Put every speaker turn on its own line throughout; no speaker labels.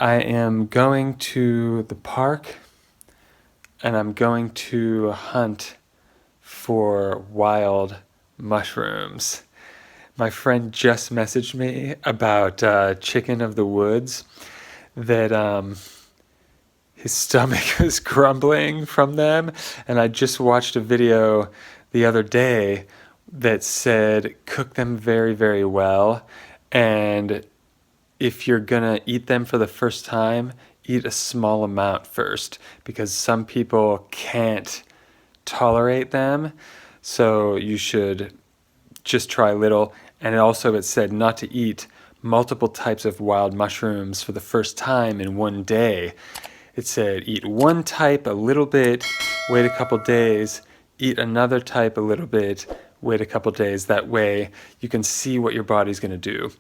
I am going to the park and I'm going to hunt for wild mushrooms. My friend just messaged me about chicken of the woods that his stomach was grumbling from them, and I just watched a video the other day that said cook them very, very well, and if you're gonna eat them for the first time, eat a small amount first, because some people can't tolerate them, so you should just try little. And also it said not to eat multiple types of wild mushrooms for the first time in one day. It said eat one type a little bit, wait a couple days, eat another type a little bit, wait a couple days. That way you can see what your body's going to do.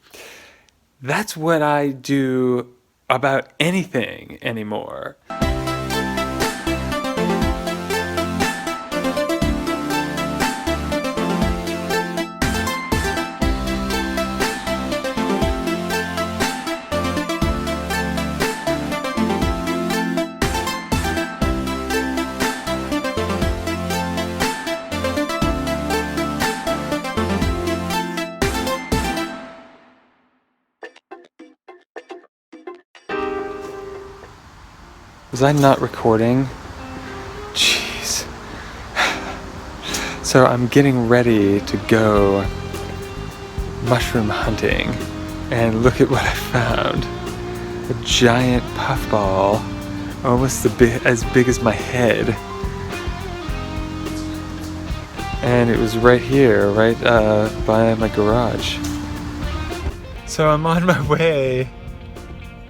That's what I do about anything anymore. Was I not recording? Jeez. So I'm getting ready to go mushroom hunting, and look at what I found. A giant puffball, almost as big as my head. And it was right here, right by my garage. So I'm on my way.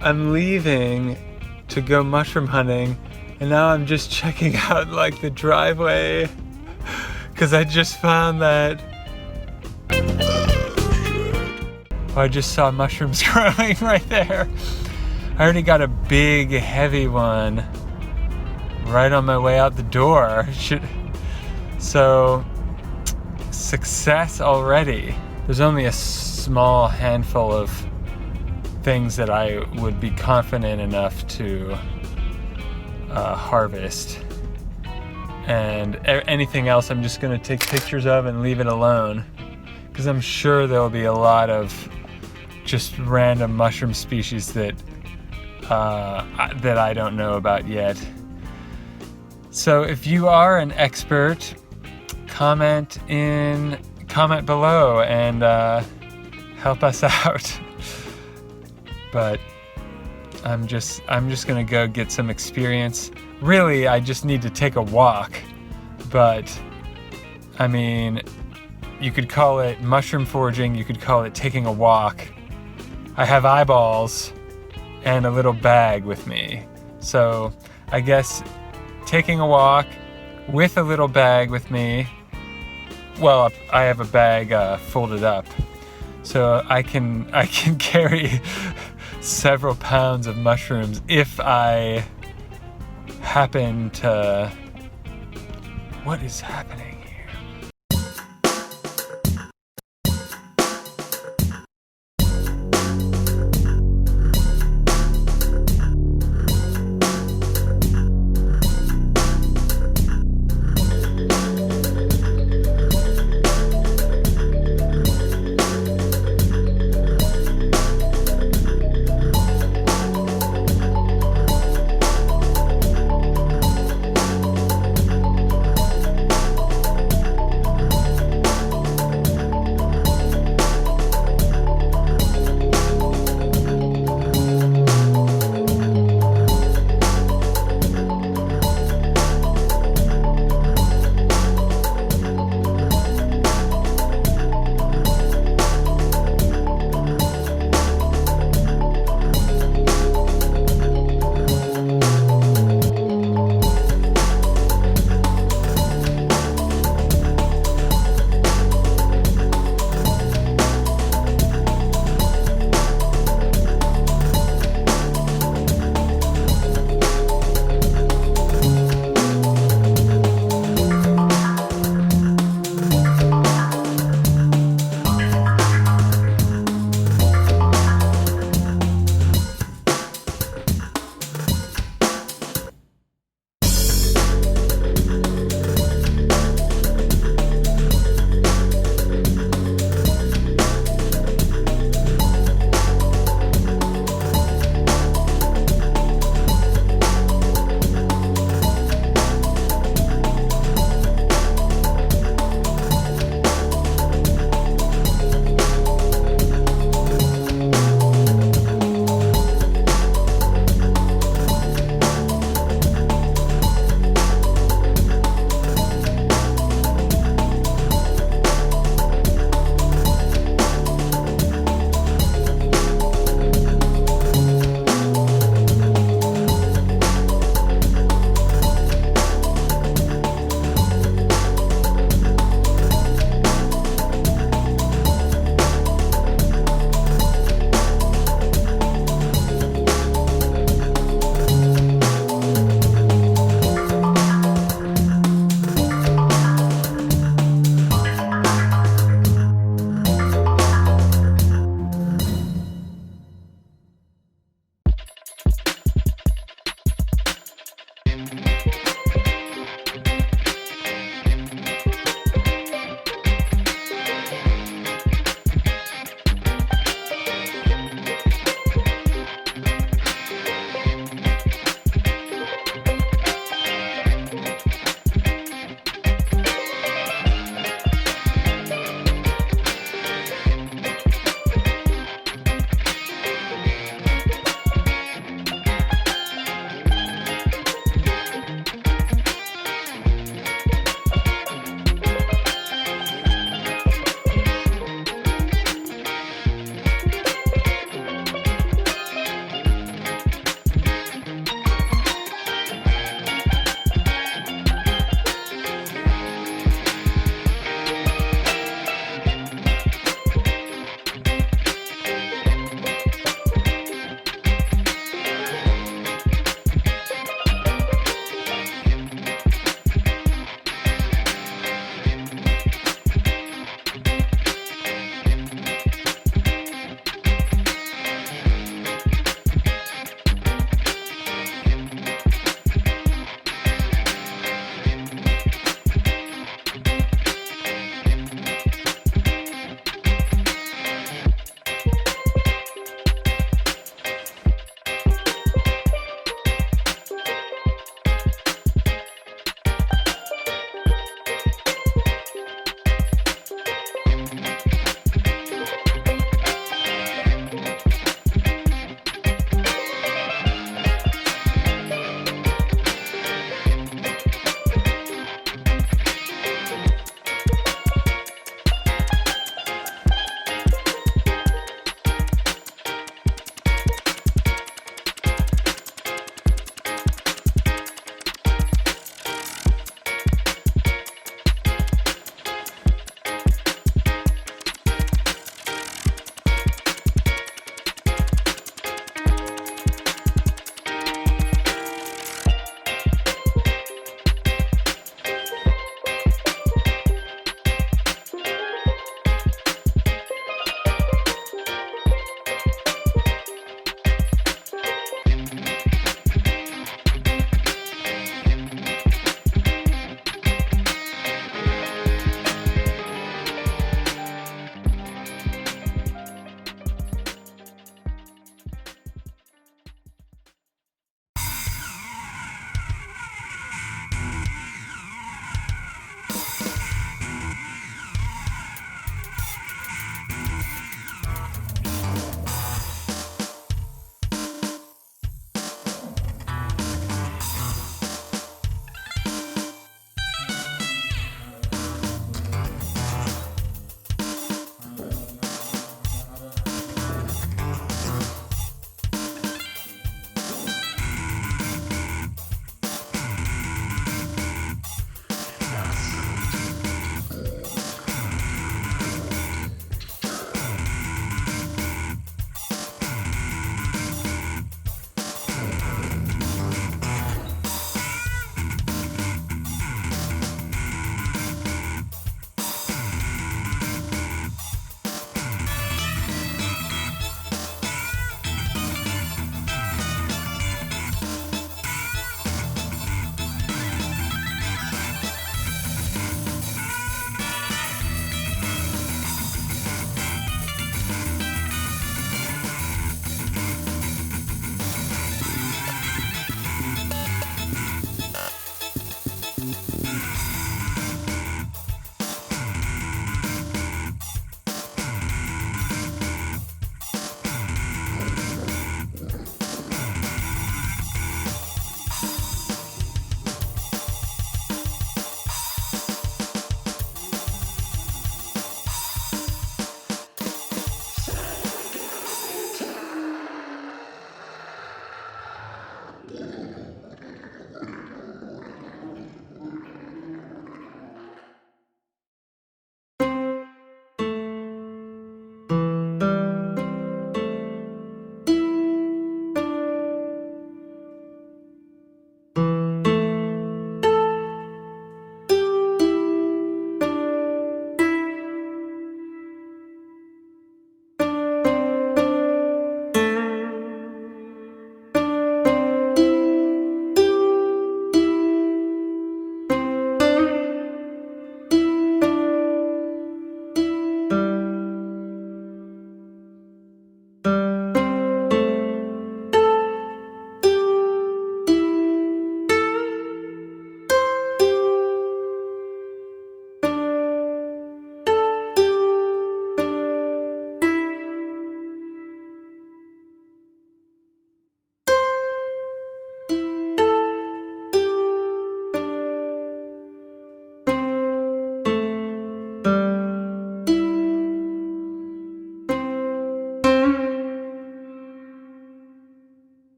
I'm leaving to go mushroom hunting, and now I'm just checking out like the driveway because I just found that I just saw mushrooms growing right there. I already got a big heavy one right on my way out the door. So success already. There's only a small handful of things that I would be confident enough to harvest, and anything else I'm just going to take pictures of and leave it alone, because I'm sure there'll be a lot of just random mushroom species that I don't know about yet. So if you are an expert, comment below and help us out. But I'm just gonna go get some experience. Really, I just need to take a walk. But I mean, you could call it mushroom foraging, you could call it taking a walk. I have eyeballs and a little bag with me. So I guess taking a walk with a little bag with me. Well, I have a bag folded up, so I can carry several pounds of mushrooms if I happen to... What is happening?